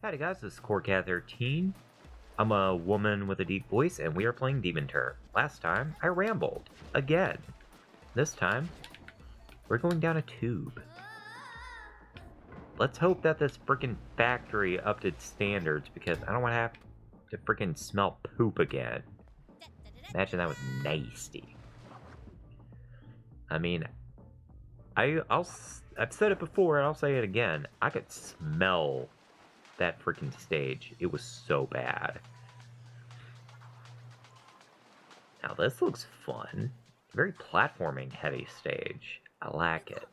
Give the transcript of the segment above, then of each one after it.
Howdy guys, this is Cat13. I'm a woman with a deep voice and we are playing Demon Turf. Last time, I rambled. Again. This time, we're going down a tube. Let's hope that this freaking factory upped its standards because I don't want to have to freaking smell poop again. Imagine that was nasty. I mean, I've said it before and I'll say it again. I could smell that freaking stage. It was so bad. Now this looks fun. Very platforming heavy stage. I like it.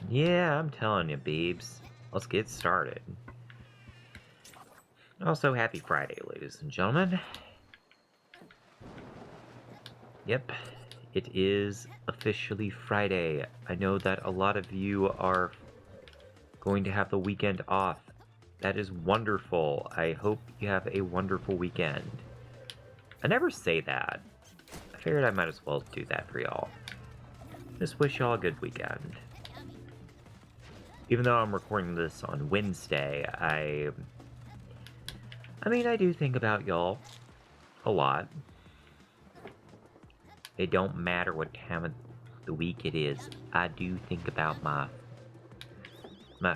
Yeah, I'm telling you, babes. Let's get started. Also, happy Friday, ladies and gentlemen. Yep, it is officially Friday. I know that a lot of you are going to have the weekend off. That is wonderful. I hope you have a wonderful weekend. I never say that. I figured I might as well do that for y'all. Just wish y'all a good weekend. Even though I'm recording this on Wednesday, I do think about y'all a lot. It don't matter what time of the week it is. I do think about my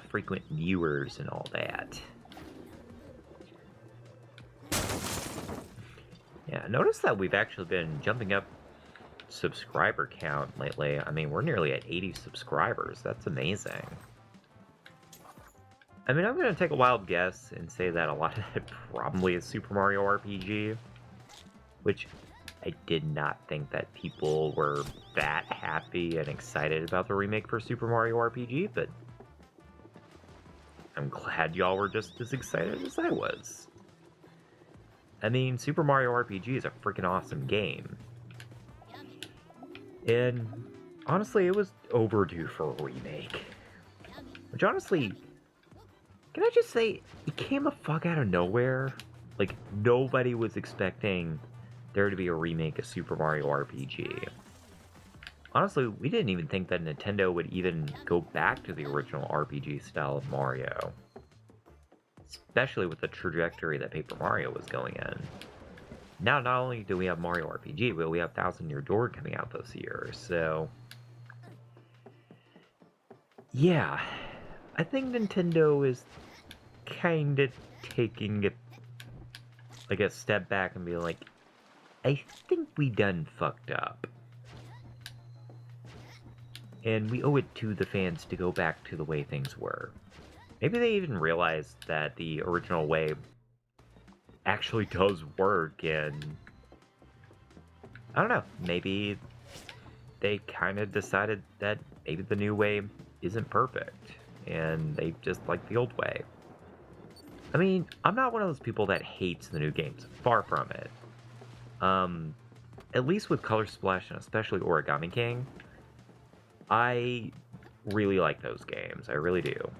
frequent viewers and all that. Yeah, notice that we've actually been jumping up subscriber count lately. I mean, we're nearly at 80 subscribers. That's amazing. I mean, I'm going to take a wild guess and say that a lot of it probably is Super Mario RPG, which I did not think that people were that happy and excited about the remake for Super Mario RPG, but I'm glad y'all were just as excited as I was. I mean, Super Mario RPG is a freaking awesome game. And honestly, it was overdue for a remake. Which honestly, can I just say, it came the fuck out of nowhere. Like, nobody was expecting there to be a remake of Super Mario RPG. Honestly, we didn't even think that Nintendo would even go back to the original RPG style of Mario. Especially with the trajectory that Paper Mario was going in. Now, not only do we have Mario RPG, but we have Thousand Year Door coming out this year, so yeah, I think Nintendo is kind of taking it like a step back and being like, I think we done fucked up. And we owe it to the fans to go back to the way things were. Maybe they even realized that the original way actually does work, and I don't know, maybe they kind of decided that maybe the new way isn't perfect, and they just like the old way. I mean, I'm not one of those people that hates the new games, far from it. At least with Color Splash and especially Origami King, I really like those games, I really do.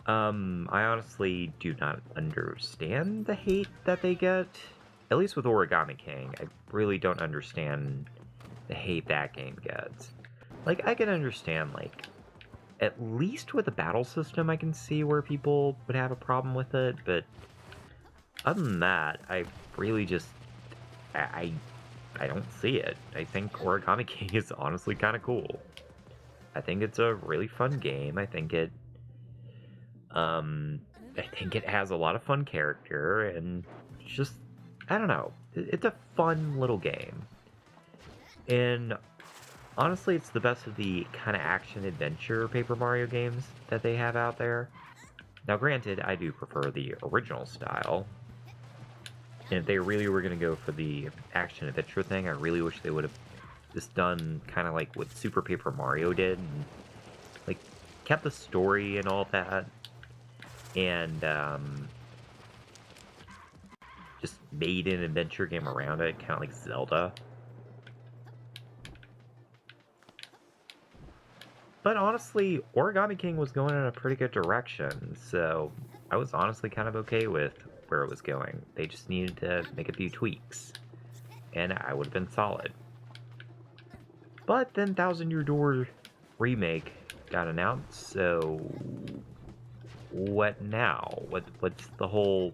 I honestly do not understand the hate that they get. At least with Origami King, I really don't understand the hate that game gets. Like, I can understand, like, at least with the battle system, I can see where people would have a problem with it, but other than that, I really just, I don't see it. I think Origami King is honestly kind of cool. I think it's a really fun game. I think it has a lot of fun character, and just, I don't know, it's a fun little game. And honestly, it's the best of the kind of action-adventure Paper Mario games that they have out there. Now granted, I do prefer the original style. And if they really were going to go for the action-adventure thing, I really wish they would have just done kind of like what Super Paper Mario did. And, like, kept the story and all that. And just made an adventure game around it, kind of like Zelda. But honestly, Origami King was going in a pretty good direction, so I was honestly kind of okay with where it was going. They just needed to make a few tweaks, and I would have been solid. But then Thousand Year Door remake got announced, so what now? What's the whole...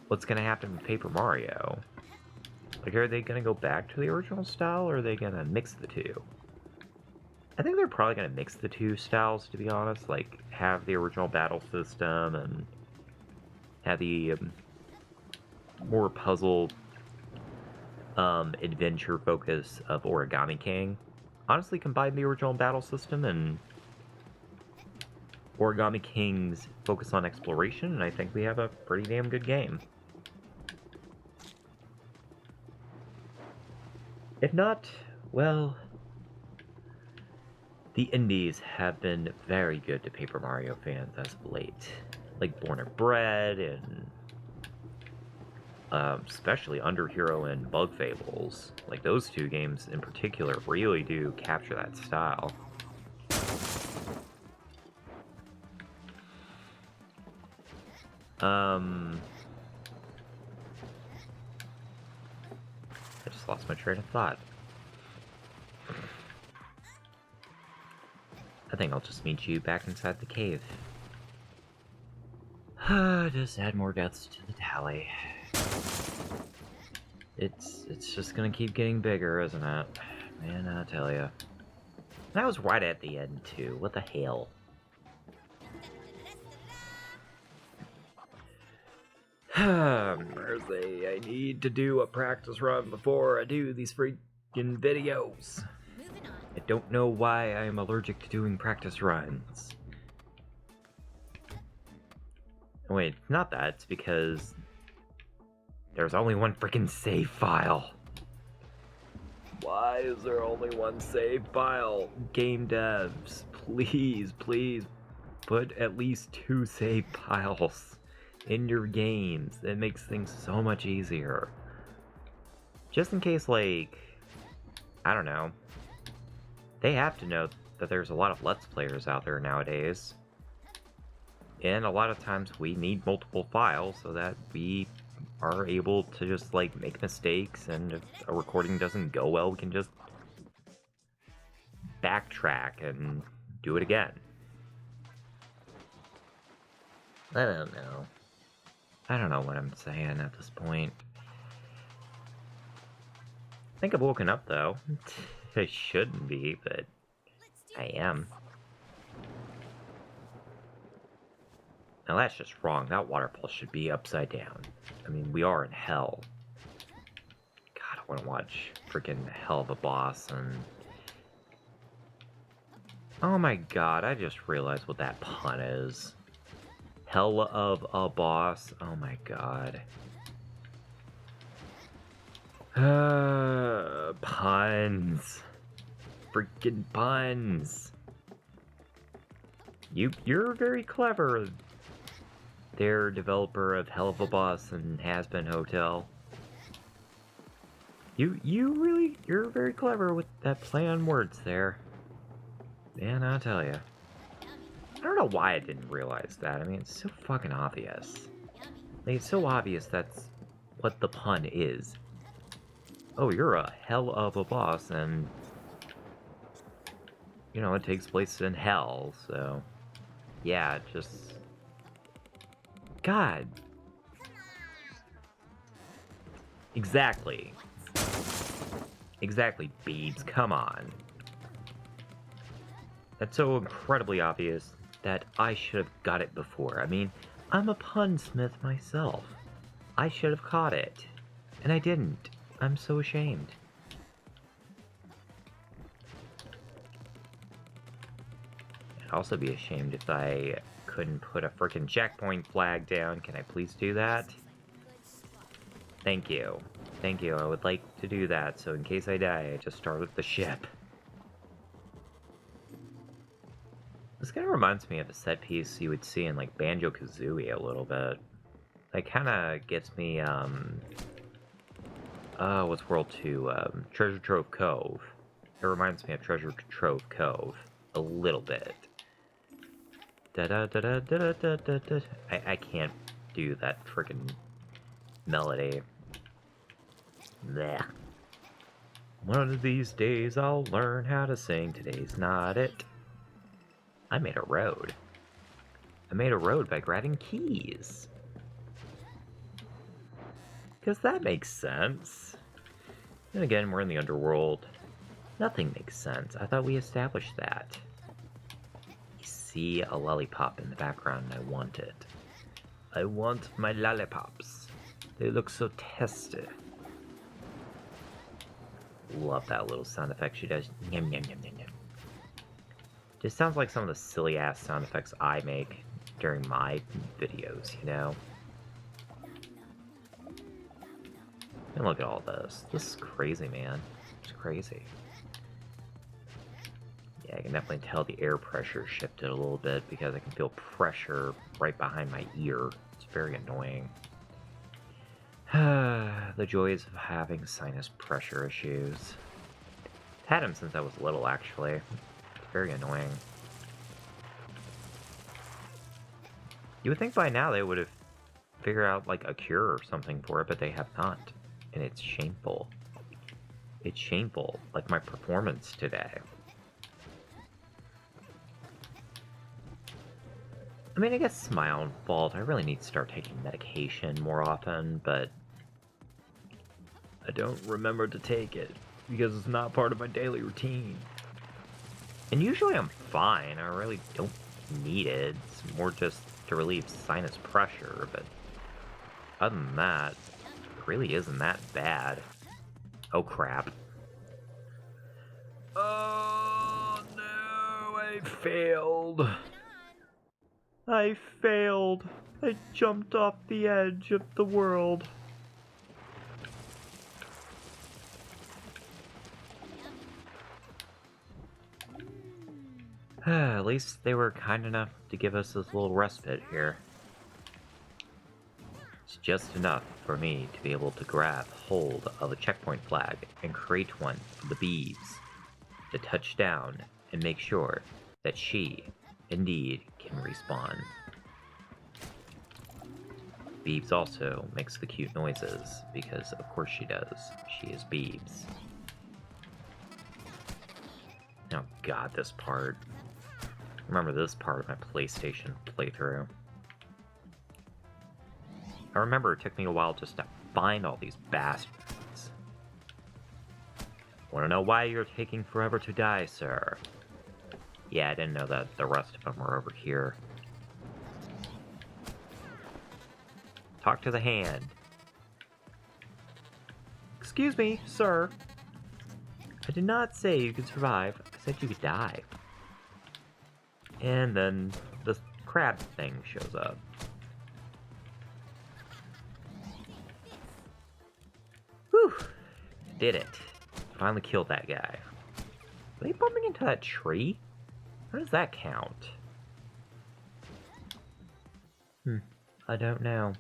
What's gonna happen with Paper Mario? Like, are they gonna go back to the original style, or are they gonna mix the two? I think they're probably gonna mix the two styles, to be honest. Like, have the original battle system and have the more puzzle adventure focus of Origami King. Honestly, combine the original battle system and Origami King's focus on exploration, and I think we have a pretty damn good game. If not, well, the indies have been very good to Paper Mario fans as of late. Like Born and Bred and especially Underhero and Bug Fables. Like, those two games in particular really do capture that style. I just lost my train of thought. I think I'll just meet you back inside the cave. Just add more deaths to the tally. It's just gonna keep getting bigger, isn't it? Man, I tell ya. That was right at the end, too. What the hell? Mercy, I need to do a practice run before I do these freaking videos. I don't know why I am allergic to doing practice runs. Wait, not that. It's because there's only one freaking save file. Why is there only one save file? Game devs, please, please put at least 2 save files in your games. It makes things so much easier. Just in case, like, I don't know. They have to know that there's a lot of Let's Players out there nowadays. And a lot of times we need multiple files so that we are able to just, like, make mistakes, and if a recording doesn't go well, we can just backtrack and do it again. I don't know. I don't know what I'm saying at this point. I think I've woken up, though. I shouldn't be, but I am. Now that's just wrong. That waterfall should be upside down. I mean, we are in hell. God, I want to watch freaking Hell of a Boss and... Oh my god, I just realized what that pun is. Hell of a Boss. Oh my god. Puns. Freaking puns. You're very clever. They're developer of Hell of a Boss and Has Been Hotel. You're very clever with that play on words there. Man, I'll tell ya. I don't know why I didn't realize that. I mean, it's so fucking obvious. Like, it's so obvious that's what the pun is. Oh, you're a hell of a boss, and... you know, it takes place in hell, so... yeah, just... God. Exactly. Exactly, Beebs, come on. That's so incredibly obvious that I should have got it before. I mean, I'm a punsmith myself. I should have caught it. And I didn't. I'm so ashamed. I'd also be ashamed if I couldn't put a frickin' checkpoint flag down. Can I please do that? Thank you. Thank you. I would like to do that, so in case I die, I just start with the ship. This kind of reminds me of a set piece you would see in, like, Banjo-Kazooie a little bit. It kind of gets me, what's World 2? Treasure Trove Cove. It reminds me of Treasure Trove Cove. A little bit. Da-da-da-da-da-da-da-da. I can't do that frickin' melody. Blech. One of these days I'll learn how to sing. Today's not it. I made a road. I made a road by grabbing keys. Because that makes sense. And again, we're in the underworld. Nothing makes sense. I thought we established that. I see a lollipop in the background and I want it. I want my lollipops. They look so tasty. Love that little sound effect she does. Yum, yum, yum, yum, yum. Just sounds like some of the silly ass sound effects I make during my videos, you know? And look at all this. This is crazy, man. It's crazy. Yeah, I can definitely tell the air pressure shifted a little bit because I can feel pressure right behind my ear. It's very annoying. The joys of having sinus pressure issues. Had them since I was little, actually. It's very annoying. You would think by now they would have figured out, like, a cure or something for it, but they have not. And it's shameful. It's shameful, like my performance today. I mean, I guess it's my own fault. I really need to start taking medication more often, but I don't remember to take it because it's not part of my daily routine. And usually I'm fine. I really don't need it. It's more just to relieve sinus pressure, but other than that, it really isn't that bad. Oh crap. Oh no, I failed. I failed. I jumped off the edge of the world. At least they were kind enough to give us this little respite here. It's just enough for me to be able to grab hold of a checkpoint flag and create one for the bees to touch down and make sure that she, indeed, can respawn. Beebs also makes the cute noises, because of course she does. She is Beebs. Oh god, this part. Remember this part of my PlayStation playthrough. I remember it took me a while just to find all these bastards. Wanna know why you're taking forever to die, sir? Yeah, I didn't know that the rest of them were over here. Talk to the hand. Excuse me, sir. I did not say you could survive. I said you could die. And then this crab thing shows up. Whew! Did it. Finally killed that guy. Are they bumping into that tree? How does that count? I don't know.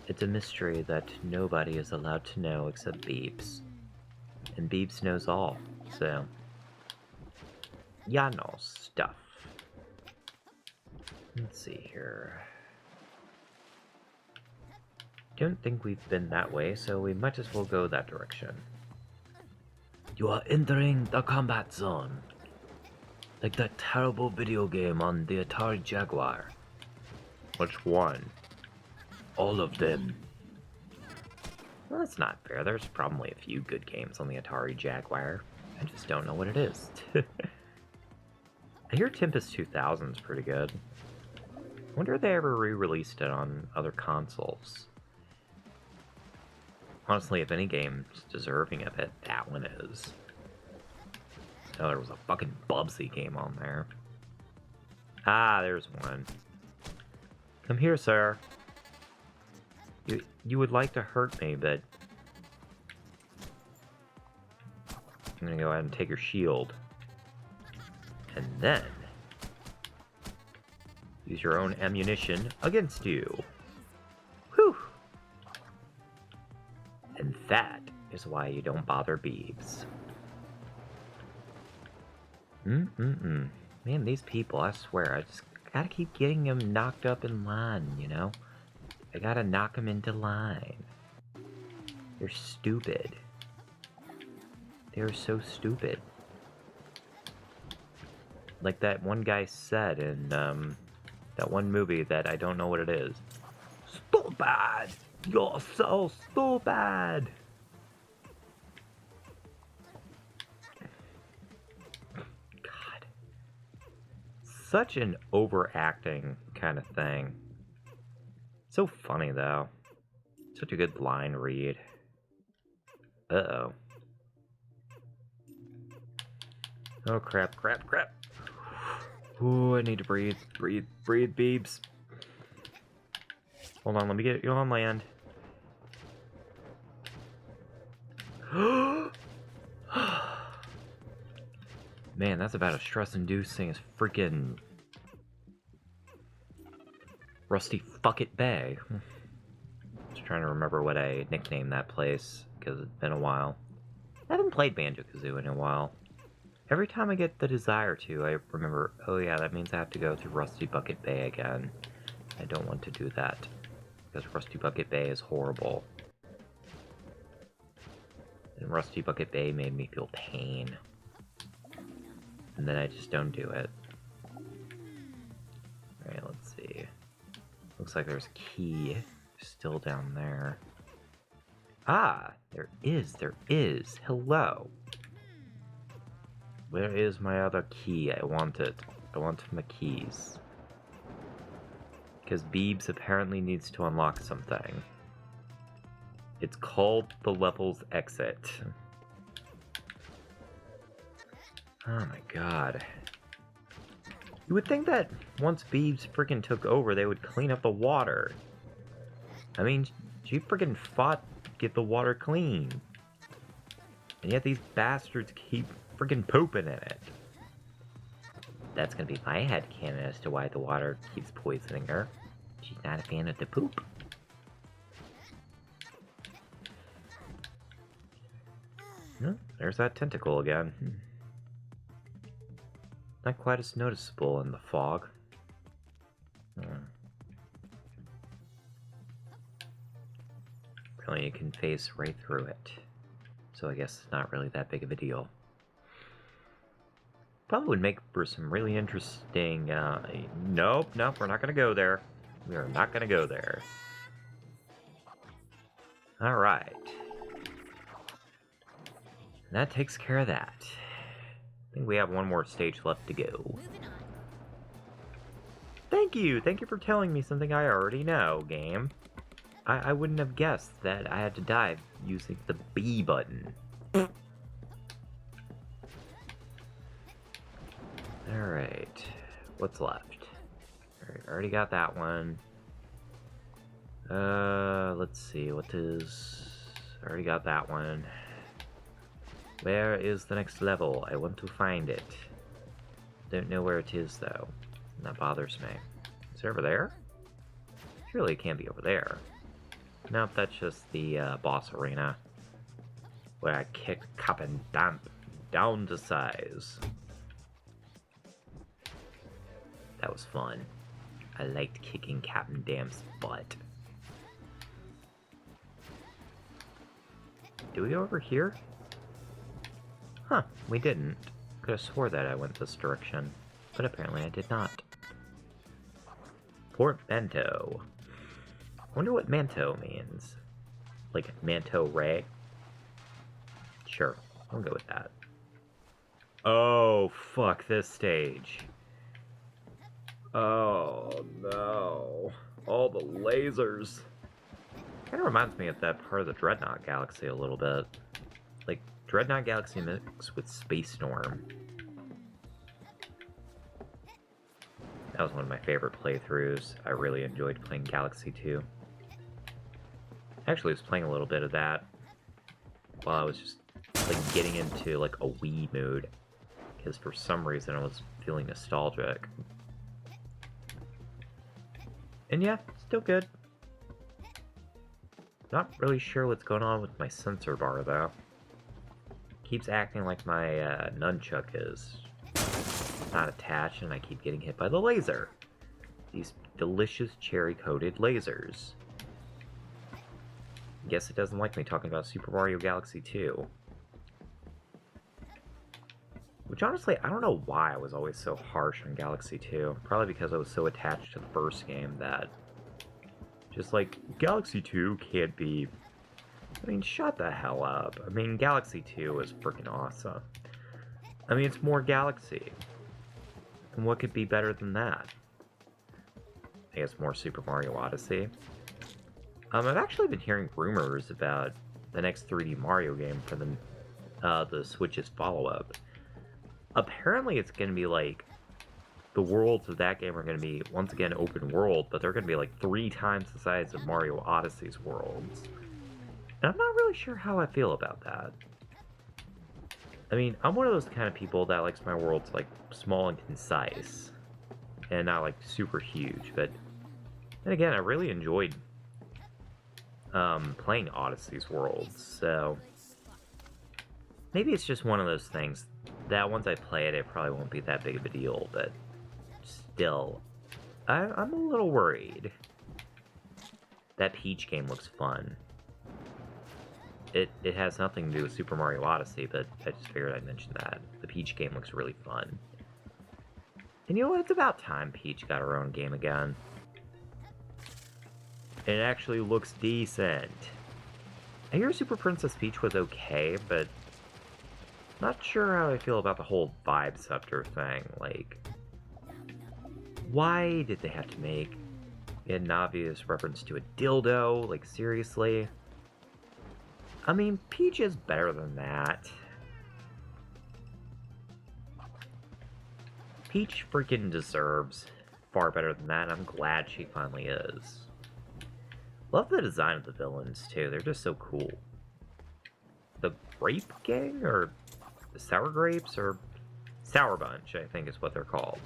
It's a mystery that nobody is allowed to know except Beebs. And Beebs knows all, so... ya know stuff. Let's see here. Don't think we've been that way, so we might as well go that direction. You are entering the combat zone. Like that terrible video game on the Atari Jaguar. Which one? All of them. Well, that's not fair. There's probably a few good games on the Atari Jaguar. I just don't know what it is. I hear Tempest 2000 is pretty good. I wonder if they ever re-released it on other consoles. Honestly, if any game's deserving of it, that one is. Oh, there was a fucking Bubsy game on there. Ah, there's one. Come here, sir. You would like to hurt me, but... I'm gonna go ahead and take your shield. And then... use your own ammunition against you. Whew! And that is why you don't bother Beebs. Man, these people, I swear, I just gotta keep getting them knocked up in line, you know? I gotta knock them into line. They're stupid. They're so stupid. like that one guy said in that one movie that I don't know what it is. Stupid! You're so stupid! God. Such an overacting kind of thing. So funny, though. Such a good line read. Uh-oh. Oh, crap, crap, crap. Ooh, I need to breathe, breathe, breathe, beebs. Hold on, let me get you on land. Man, that's about as stress-inducing as freaking Rusty Fucket Bay. Just trying to remember what I nicknamed that place, because it's been a while. I haven't played Banjo-Kazooie in a while. Every time I get the desire to, I remember, oh yeah, that means I have to go through Rusty Bucket Bay again. I don't want to do that, because Rusty Bucket Bay is horrible. And Rusty Bucket Bay made me feel pain. And then I just don't do it. Alright, let's see. Looks like there's a key still down there. Ah, there is. Hello. Where is my other key? I want it. I want my keys. Because Beebs apparently needs to unlock something. It's called the level's exit. Oh my god. You would think that once Beebs freaking took over, they would clean up the water. I mean, she freaking fought to get the water clean. And yet these bastards keep freaking pooping in it. That's gonna be my headcanon as to why the water keeps poisoning her. She's not a fan of the poop. Oh, there's that tentacle again. Not quite as noticeable in the fog. Apparently you can face right through it. So I guess it's not really that big of a deal. Probably would make for some really interesting, nope, we're not gonna go there. We are not gonna go there. Alright. That takes care of that. I think we have one more stage left to go. Thank you for telling me something I already know, game. I wouldn't have guessed that I had to dive using the B button. Alright, what's left? Alright, already got that one. Let's see, what is... Already got that one. Where is the next level? I want to find it. Don't know where it is, though. And that bothers me. Is it over there? Surely it can't be over there. Nope, that's just the boss arena. Where I kicked Cup and Damp down to size. That was fun. I liked kicking Captain Damp's butt. Do we go over here? Huh, we didn't. Could have swore that I went this direction, but apparently I did not. Portmanteau. Wonder what manto means. Like manto ray? Sure, I'll go with that. Oh, fuck this stage. Oh, no. All the lasers. Kind of reminds me of that part of the Dreadnought Galaxy a little bit. Like, Dreadnought Galaxy mixed with Space Storm. That was one of my favorite playthroughs. I really enjoyed playing Galaxy 2. I actually was playing a little bit of that while I was just, like, getting into, like, a Wii mood. Because for some reason I was feeling nostalgic. And yeah, still good. Not really sure what's going on with my sensor bar, though. Keeps acting like my nunchuck is not attached, and I keep getting hit by the laser. These delicious cherry-coated lasers. Guess it doesn't like me talking about Super Mario Galaxy 2. Which honestly, I don't know why I was always so harsh on Galaxy 2. Probably because I was so attached to the first game that just like Galaxy 2 can't be. I mean, shut the hell up. I mean, Galaxy 2 is freaking awesome. I mean, it's more Galaxy. And what could be better than that? I guess more Super Mario Odyssey. I've actually been hearing rumors about the next 3D Mario game for the Switch's follow-up. Apparently, it's going to be like the worlds of that game are going to be once again open world, but they're going to be like 3 times the size of Mario Odyssey's worlds. And I'm not really sure how I feel about that. I mean, I'm one of those kind of people that likes my worlds like small and concise, and not like super huge. But then again, I really enjoyed playing Odyssey's worlds, so maybe it's just one of those things that once I play it, it probably won't be that big of a deal. But still, I'm a little worried. That Peach game looks fun. It has nothing to do with Super Mario Odyssey, but I just figured I'd mention that. The Peach game looks really fun. And you know what? It's about time Peach got her own game again. It actually looks decent. I hear Super Princess Peach was okay, but not sure how I feel about the whole Vibe Scepter thing. Like, why did they have to make an obvious reference to a dildo? Like, seriously? I mean, Peach is better than that. Peach freaking deserves far better than that, and I'm glad she finally is. Love the design of the villains, too. They're just so cool. The Grape Gang? Or the Sour Grapes? Or Sour Bunch, I think is what they're called.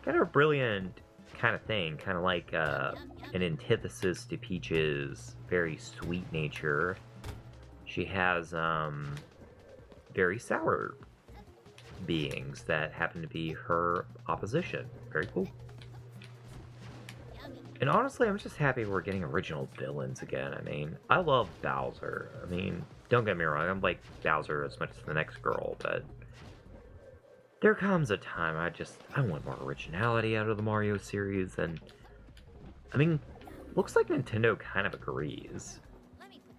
Kind of a brilliant kind of thing. Kind of like an antithesis to Peach's very sweet nature. She has very sour beings that happen to be her opposition. Very cool. And honestly, I'm just happy we're getting original villains again. I mean, I love Bowser. I mean, don't get me wrong, I like Bowser as much as the next girl, but there comes a time I want more originality out of the Mario series, and I mean, looks like Nintendo kind of agrees.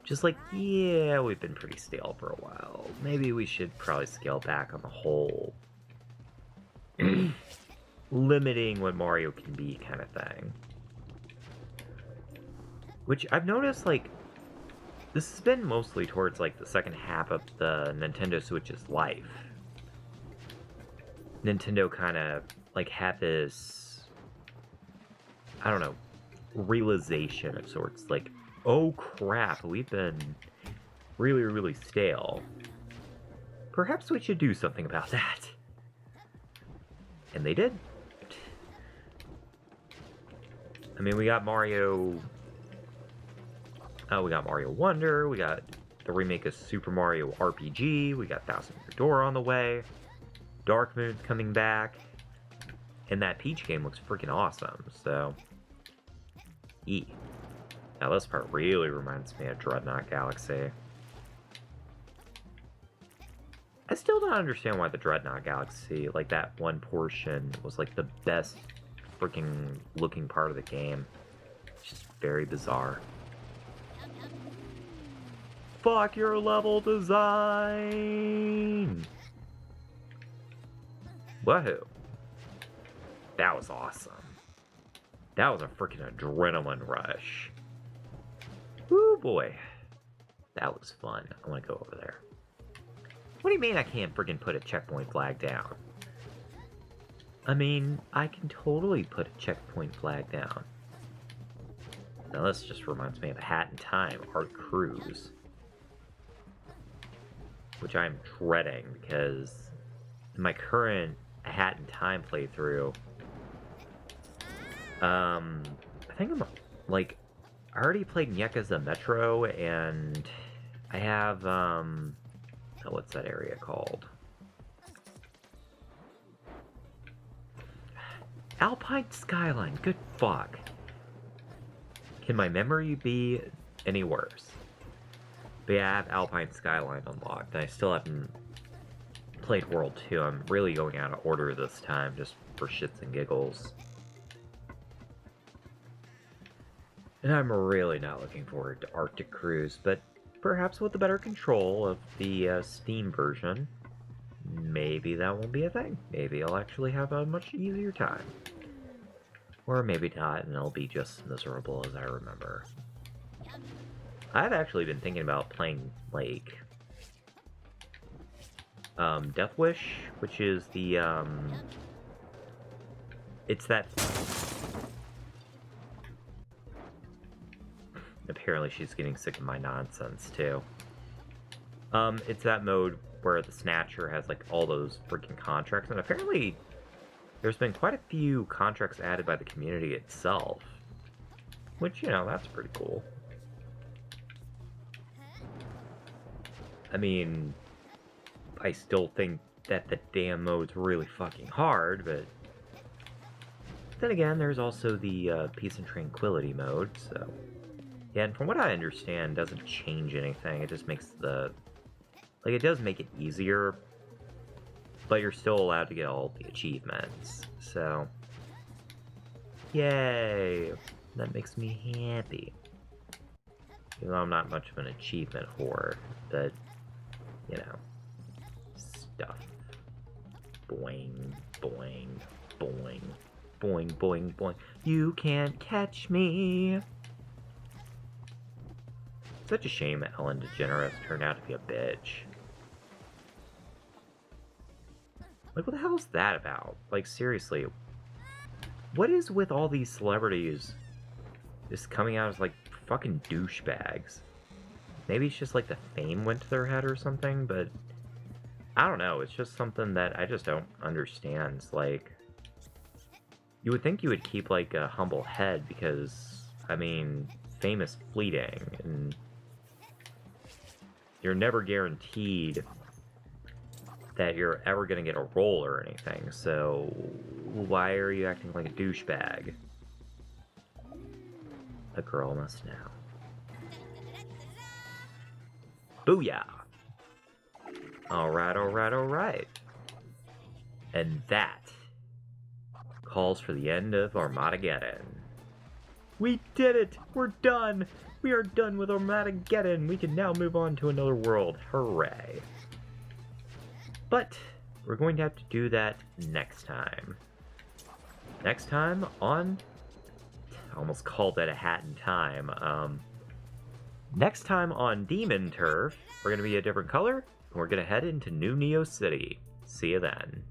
Just like, yeah, we've been pretty stale for a while. Maybe we should probably scale back on the whole limiting what Mario can be kind of thing. Which I've noticed, like, this has been mostly towards, like, the second half of the Nintendo Switch's life. Nintendo kind of, like, had this, I don't know, realization of sorts. Like, oh crap, we've been really, really stale. Perhaps we should do something about that. And they did. I mean, we got Mario... we got Mario Wonder, we got the remake of Super Mario RPG, we got Thousand Year Door on the way, Dark Moon's coming back, and that Peach game looks freaking awesome, so... Now this part really reminds me of Dreadnought Galaxy. I still don't understand why the Dreadnought Galaxy, like that one portion, was like the best freaking looking part of the game. It's just very bizarre. Fuck your level design! Woohoo. That was awesome. That was a freaking adrenaline rush. Woo boy. That was fun. I want to go over there. What do you mean I can't freaking put a checkpoint flag down? I mean, I can totally put a checkpoint flag down. Now this just reminds me of A Hat in Time, Art Cruise. Which I'm dreading because in my current A Hat in Time playthrough, I think I'm like, I already played Yakuza Metro, and I have, what's that area called? Alpine Skyline, good fuck. Can my memory be any worse? But yeah, I have Alpine Skyline unlocked, and I still haven't played World 2. I'm really going out of order this time, just for shits and giggles. And I'm really not looking forward to Arctic Cruise, but perhaps with the better control of the Steam version, maybe that won't be a thing. Maybe I'll actually have a much easier time. Or maybe not, and it'll be just as miserable as I remember. I've actually been thinking about playing, like, Death Wish, which is the, it's that... Apparently she's getting sick of my nonsense, too. It's that mode where the Snatcher has, like, all those freaking contracts, and apparently there's been quite a few contracts added by the community itself. Which, you know, that's pretty cool. I mean, I still think that the damn mode's really fucking hard, but... Then again, there's also the Peace and Tranquility mode, so... Yeah, and from what I understand, it doesn't change anything. It just makes the... Like, it does make it easier, but you're still allowed to get all the achievements, so... Yay! That makes me happy. Even though I'm not much of an achievement whore, but, you know, stuff. Boing, boing, boing, boing, boing, boing. You can't catch me! Such a shame that Ellen DeGeneres turned out to be a bitch. Like, what the hell is that about? Like, seriously. What is with all these celebrities just coming out as, like, fucking douchebags? Maybe it's just, like, the fame went to their head or something, but... I don't know, it's just something that I just don't understand. It's like... You would think you would keep, like, a humble head because, I mean, fame is fleeting, and... You're never guaranteed that you're ever gonna get a role or anything, so why are you acting like a douchebag? A girl must know. Booyah! Alright, alright, alright. And that calls for the end of Armageddon. We did it! We're done! We are done with Armageddon! We can now move on to another world. Hooray! But we're going to have to do that next time. Next time on... I almost called that a hat in time. Next time on Demon Turf, we're going to be a different color, and we're going to head into New Neo City. See you then.